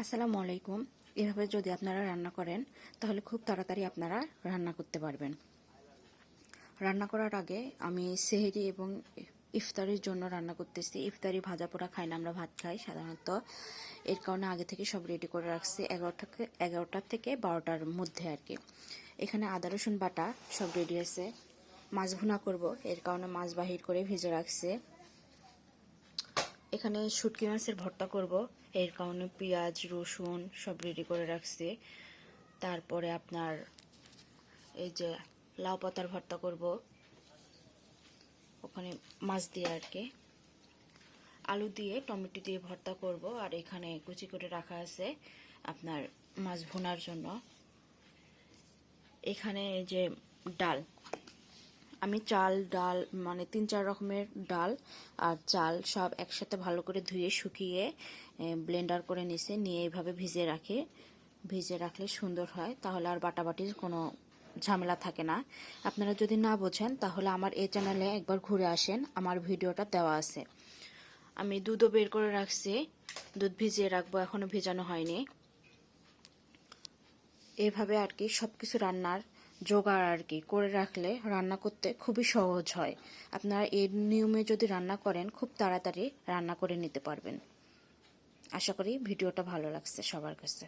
আসসালামু আলাইকুম। এভাবে যদি আপনারা রান্না করেন তাহলে খুব তাড়াতাড়ি আপনারা রান্না করতে পারবেন। রান্না করার আগে আমি সেহরি এবং ইফতারির জন্য রান্না করতেছি। ইফতারি ভাজা পোড়া খাই না, আমরা ভাত খাই সাধারণত। এর কারণে আগে থেকে সব রেডি করে রাখছি 11টা থেকে 12টার মধ্যে আর কি। এখানে আদা রসুন বাটা সব রেডি আছে। মাছ ভুনা করব, এর কারণে মাছ বাহির করে ভেজে রাখছে। এখানে শুটকি মাছের ভর্তা করব, এর কারণে পেঁয়াজ রসুন সব রেডি করে রাখছি। তারপরে আপনার এই যে লাউ পাতার ভর্তা করব, ওখানে মাছ দিয়ে আর কি, আলু দিয়ে টমেটো দিয়ে ভর্তা করব। আর এখানে কুচি করে রাখা আছে আপনার মাছ ভুনার জন্য। এখানে এই যে ডাল, আমি চাল ডাল মানে 3-4 রকমের ডাল আর চাল সব একসাথে ভালো করে ধুয়ে শুকিয়ে ব্লেন্ডার করে নিয়ে এইভাবে ভিজে রাখলে সুন্দর হয়, তাহলে আর বাটাবাটির কোনো ঝামেলা থাকে না। আপনারা যদি না বোঝেন তাহলে আমার এই চ্যানেলে একবার ঘুরে আসেন, আমার ভিডিওটা দেওয়া আছে। আমি দুধও বের করে রাখছি, দুধ ভিজিয়ে রাখবো, এখনো ভেজানো হয়নি। এভাবে আর কি সবকিছু রান্নার জোগাড় আর কি করে রাখলে রান্না করতে খুবই সহজ হয়। আপনারা এই নিয়মে যদি রান্না করেন খুব তাড়াতাড়ি রান্না করে নিতে পারবেন। আশা করি ভিডিওটা ভালো লাগছে সবার কাছে।